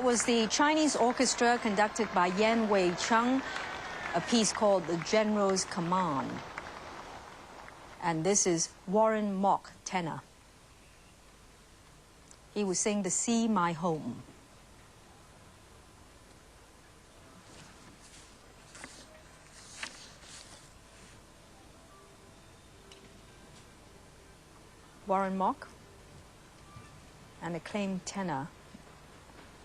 was the Chinese orchestra conducted by Yan Wei Chung, a piece called The General's Command. And this is Warren Mock, tenor. He will sing the Sea My Home. Warren Mock, an acclaimed tenor,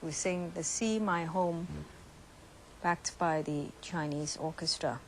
who sing the Sea My Home, backed by the Chinese orchestra.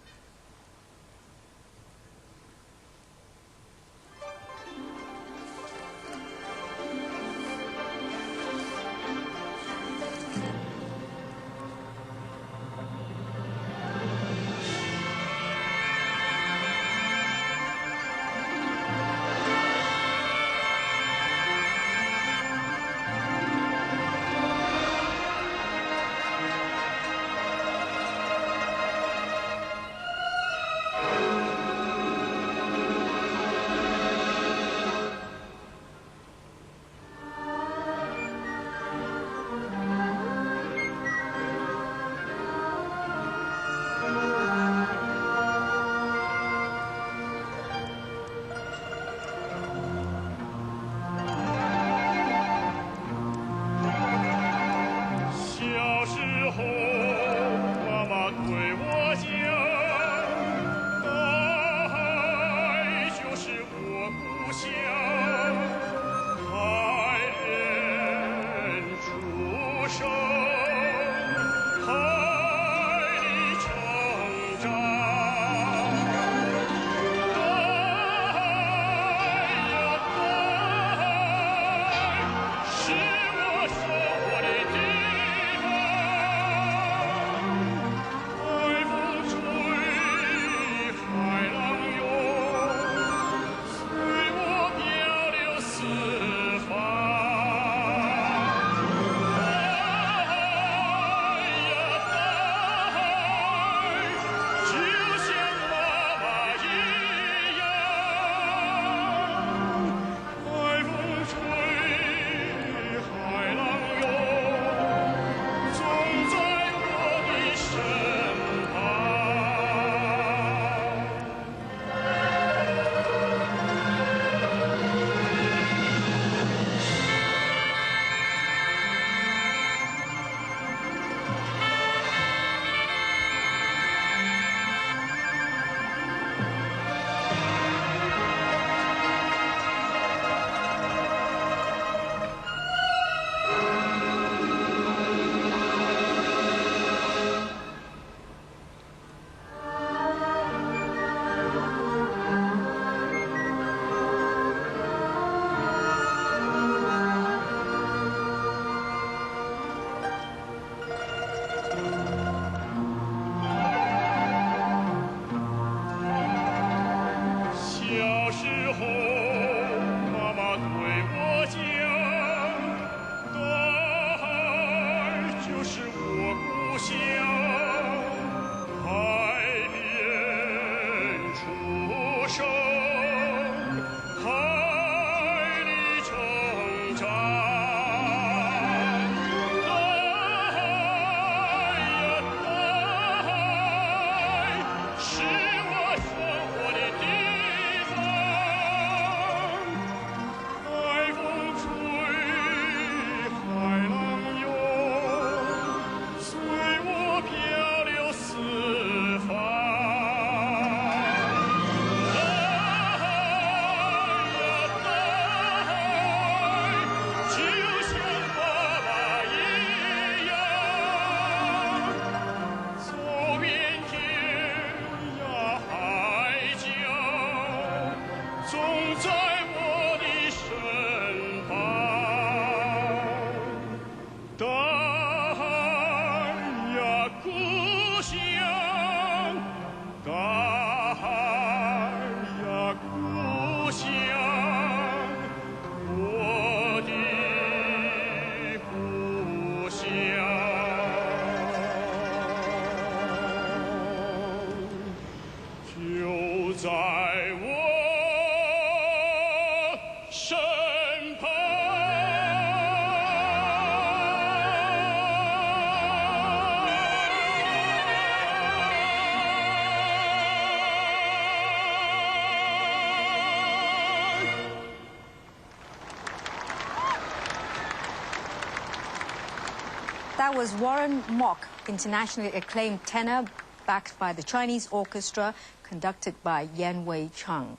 that was Warren Mock, internationally acclaimed tenor, backed by the Chinese orchestra, conducted by Yan Wei Chung.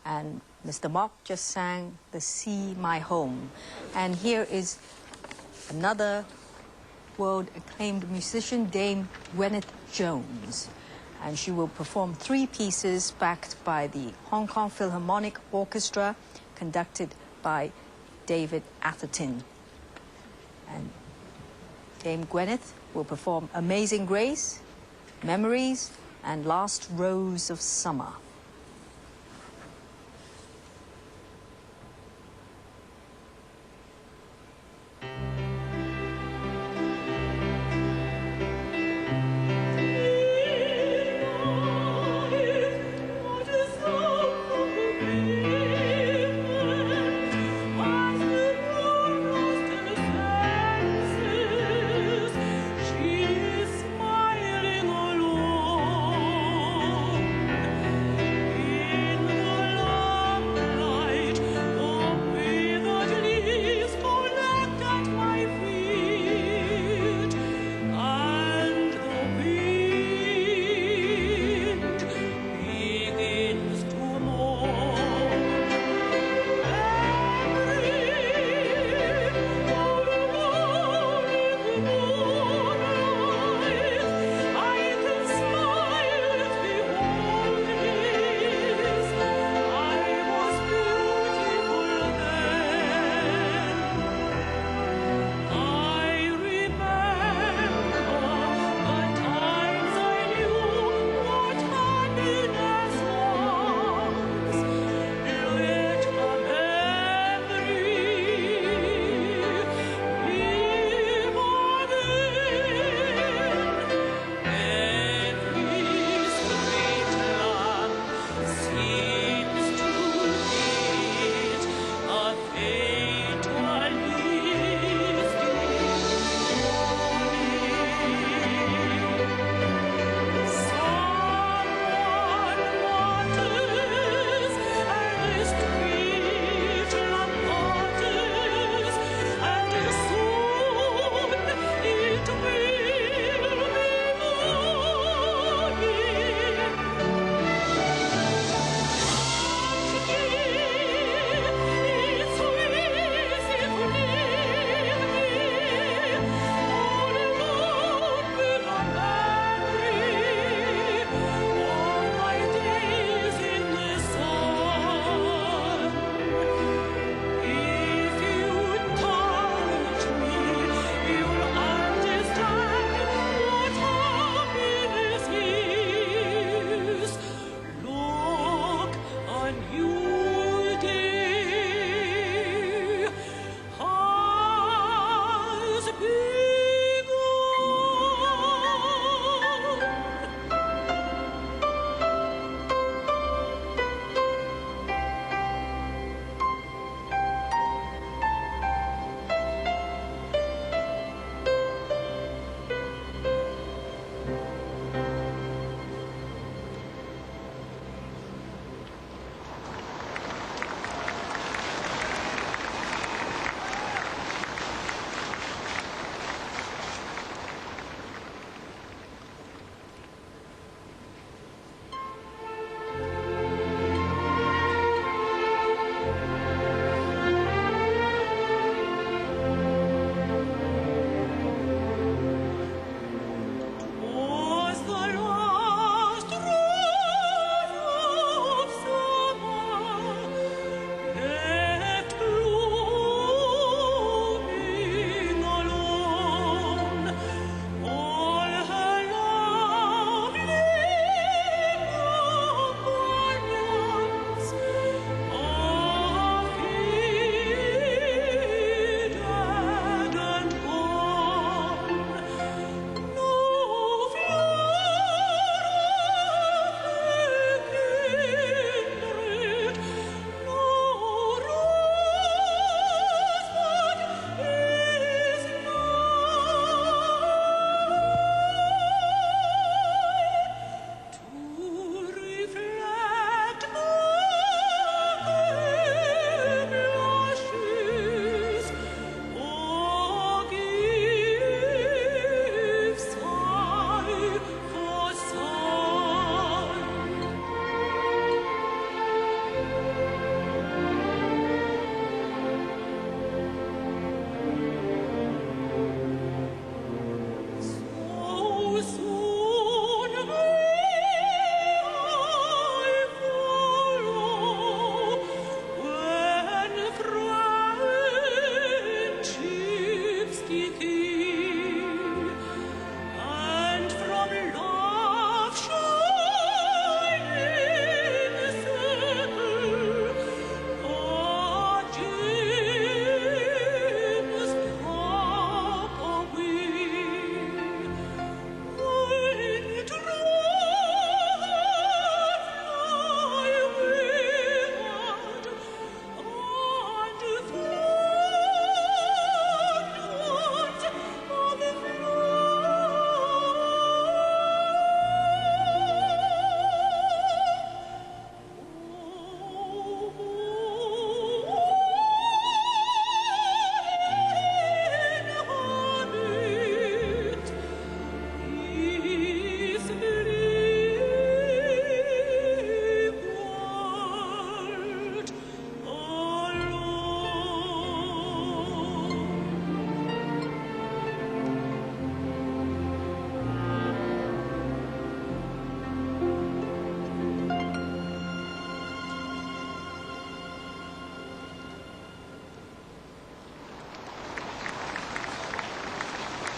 And Mr. Mock just sang The Sea, My Home. And here is another world-acclaimed musician, Dame Gwyneth Jones. And she will perform 3 pieces backed by the Hong Kong Philharmonic Orchestra, conducted by David Atherton. And Dame Gwyneth will perform Amazing Grace, Memories, and Last Rose of Summer.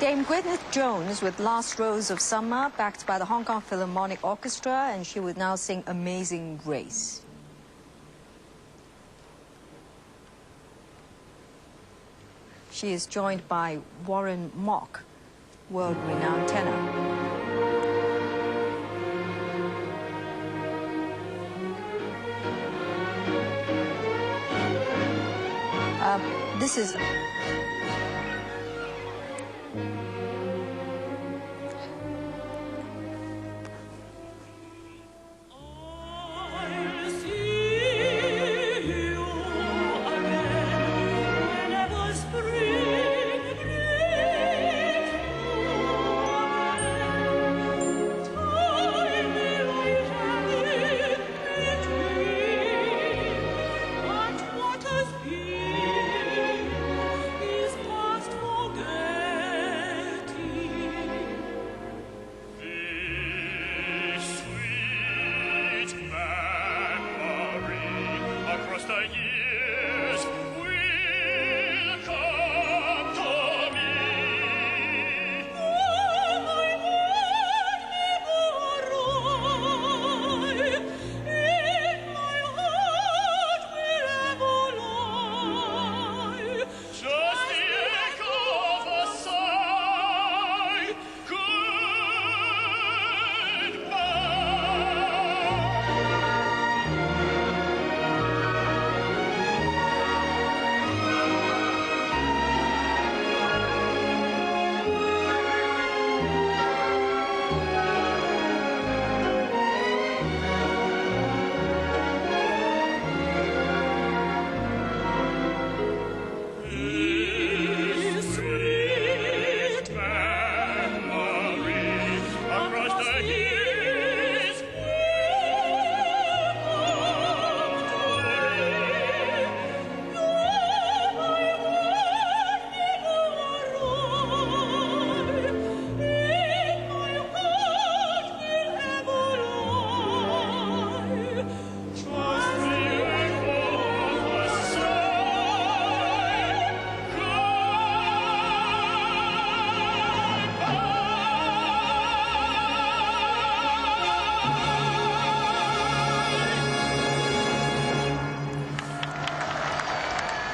Dame Gwyneth Jones with Last Rose of Summer, backed by the Hong Kong Philharmonic Orchestra, and she would now sing Amazing Grace. She is joined by Warren Mock, world-renowned tenor. This is...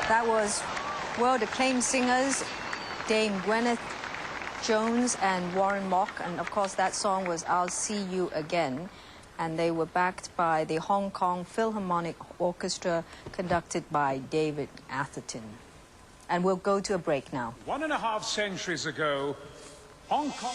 That was world-acclaimed singers Dame Gwyneth Jones and Warren Mock, and of course that song was I'll See You Again, and they were backed by the Hong Kong Philharmonic Orchestra, conducted by David Atherton. And we'll go to a break now. 1.5 centuries ago, Hong Kong...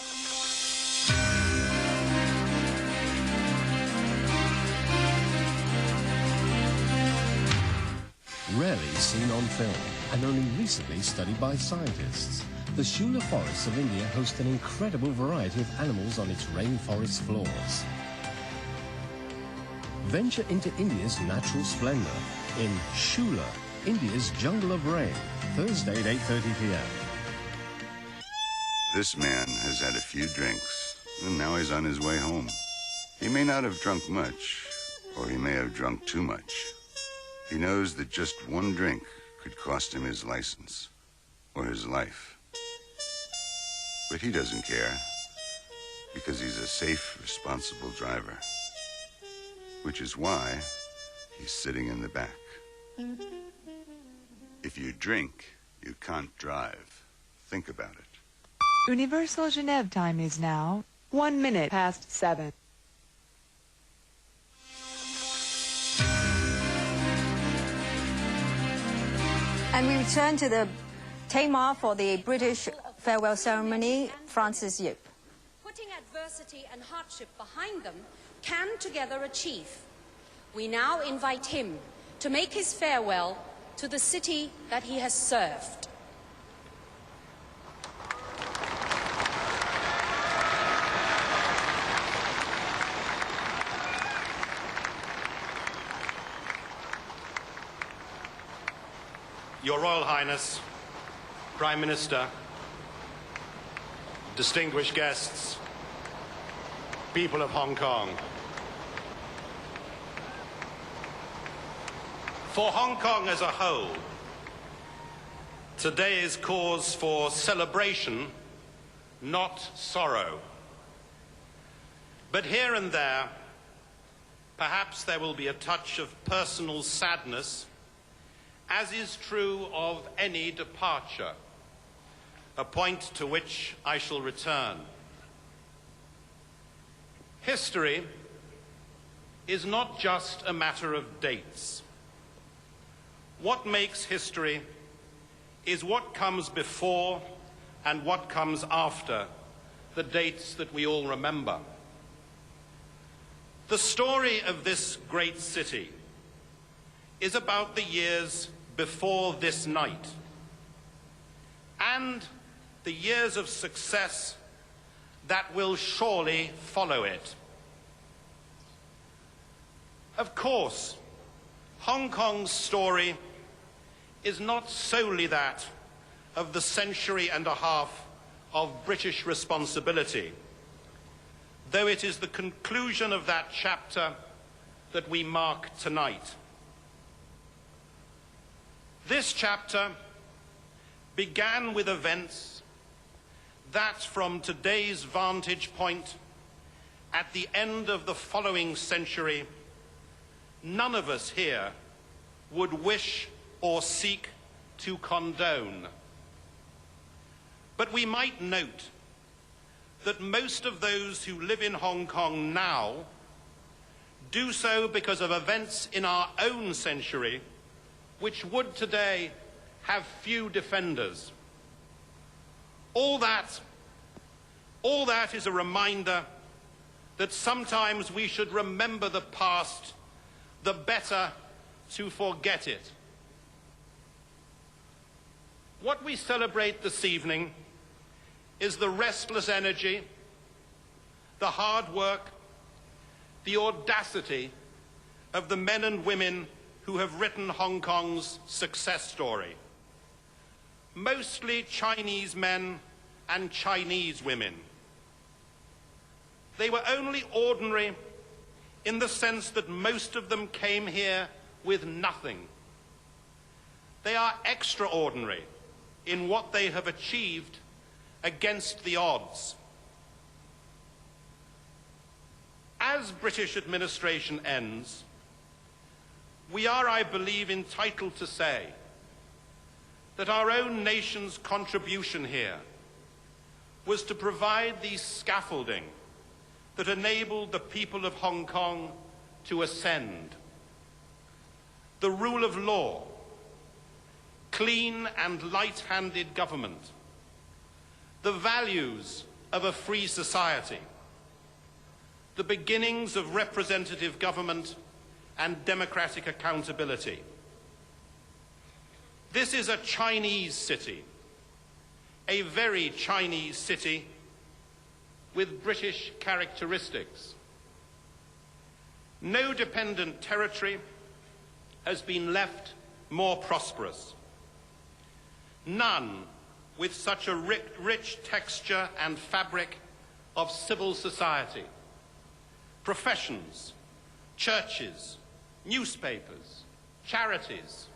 Rarely seen on film and only recently studied by scientists, the Shula forests of India host an incredible variety of animals on its rainforest floors. Venture into India's natural splendor in Shula, India's Jungle of Rain, Thursday at 8:30 p.m. This man has had a few drinks, and now he's on his way home. He may not have drunk much, or he may have drunk too much. He knows that just one drink could cost him his license, or his life. But he doesn't care, because he's a safe, responsible driver. Which is why he's sitting in the back. If you drink, you can't drive. Think about it. Universal Genève time is now 1 minute past 7. And we return to the Tamar for the British farewell ceremony. Francis Yip. Putting adversity and hardship behind them can together achieve. We now invite him to make his farewell to the city that he has served. Your Royal Highness, Prime Minister, distinguished guests, people of Hong Kong. For Hong Kong as a whole, today is cause for celebration not sorrow. But here and there, perhaps there will be a touch of personal sadness, as is true of any departure, a point to which I shall return. History is not just a matter of dates. What makes history is what comes before and what comes after the dates that we all remember. The story of this great city is about the years before this night and the years of success that will surely follow it. Of course, Hong Kong's story is not solely that of the century and a half of British responsibility, though it is the conclusion of that chapter that we mark tonight. This chapter began with events that, from today's vantage point, at the end of the following century, none of us here would wish or seek to condone. But we might note that most of those who live in Hong Kong now do so because of events in our own century which would today have few defenders. All that is a reminder that sometimes we should remember the past, the better to forget it. What we celebrate this evening is the restless energy, the hard work, the audacity of the men and women who have written Hong Kong's success story. Mostly Chinese men and Chinese women. They were only ordinary in the sense that most of them came here with nothing. They are extraordinary in what they have achieved against the odds. As British administration ends, we are, I believe, entitled to say that our own nation's contribution here was to provide the scaffolding that enabled the people of Hong Kong to ascend. The rule of law, clean and light-handed government, the values of a free society, the beginnings of representative government and democratic accountability. This is a Chinese city, a very Chinese city with British characteristics. No dependent territory has been left more prosperous. None with such a rich texture and fabric of civil society, professions, churches, newspapers, charities,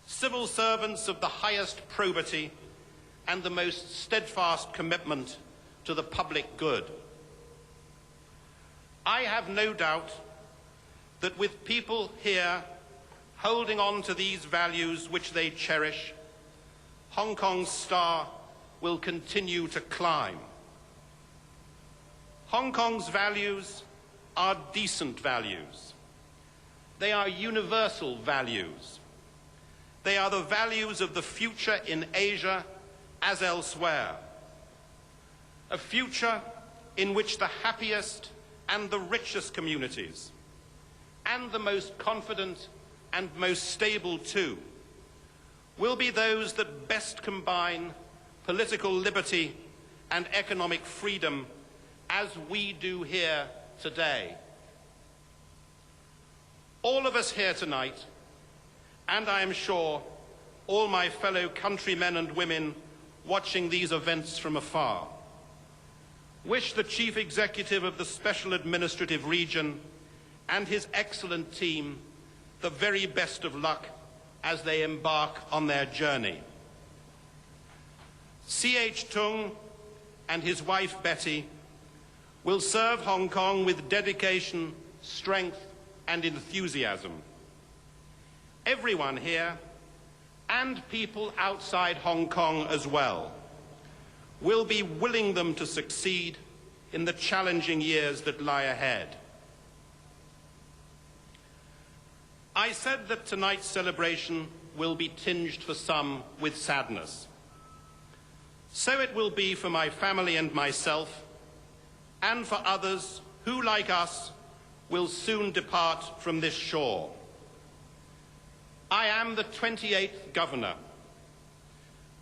civil servants of the highest probity and the most steadfast commitment to the public good. I have no doubt that with people here holding on to these values which they cherish, Hong Kong's star will continue to climb. Hong Kong's values are decent values. They are universal values. They are the values of the future in Asia as elsewhere. A future in which the happiest and the richest communities, and the most confident and most stable too, will be those that best combine political liberty and economic freedom as we do here today. All of us here tonight, and I am sure all my fellow countrymen and women watching these events from afar, wish the Chief Executive of the Special Administrative Region and his excellent team the very best of luck as they embark on their journey. C.H. Tung, and his wife Betty will serve Hong Kong with dedication, strength, and enthusiasm. Everyone here, and people outside Hong Kong as well, will be willing them to succeed in the challenging years that lie ahead. I said that tonight's celebration will be tinged for some with sadness. So it will be for my family and myself, and for others who, like us, will soon depart from this shore. I am the 28th governor,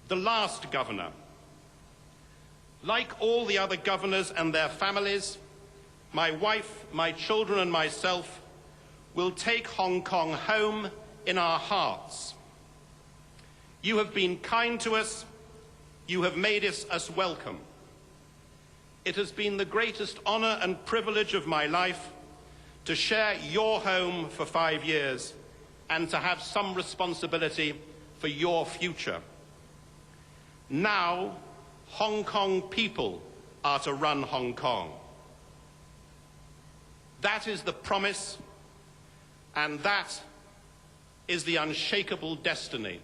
the last governor. Like all the other governors and their families, my wife, my children, and myself will take Hong Kong home in our hearts. You have been kind to us. You have made us welcome. It has been the greatest honor and privilege of my life to share your home for 5 years and to have some responsibility for your future. Now, Hong Kong people are to run Hong Kong. That is the promise, and that is the unshakable destiny.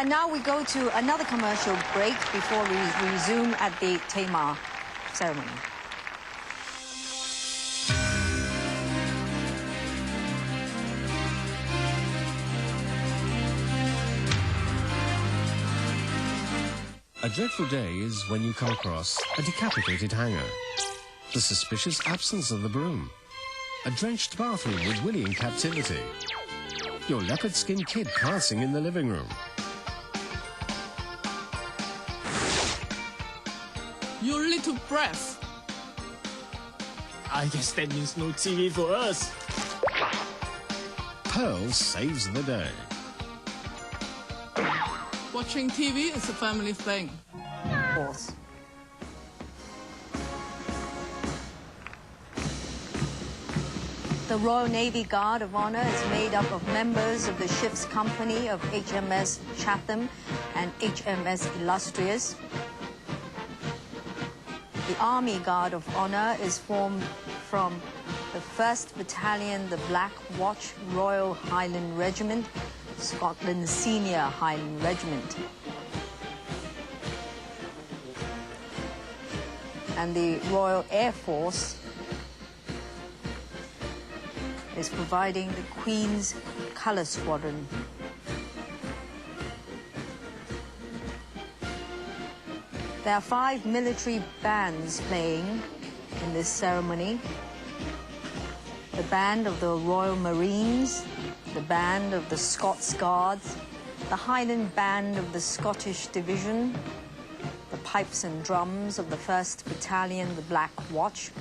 And now we go to another commercial break before we resume at the Teil ceremony. A dreadful day is when you come across a decapitated hanger, the suspicious absence of the broom, a drenched bathroom with Willie in captivity, your leopard-skinned kid prancing in the living room. Your little breath. I guess that means no TV for us. Pearl saves the day. Watching TV is a family thing. Of course. The Royal Navy Guard of Honor is made up of members of the ship's company of HMS Chatham and HMS Illustrious. The Army Guard of Honor is formed from the 1st Battalion, the Black Watch Royal Highland Regiment, Scotland's Senior Highland Regiment. And the Royal Air Force is providing the Queen's Colour Squadron. There are 5 military bands playing in this ceremony. The band of the Royal Marines, the band of the Scots Guards, the Highland Band of the Scottish Division, the pipes and drums of the 1st Battalion, the Black Watch,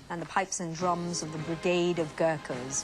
and the pipes and drums of the Brigade of Gurkhas.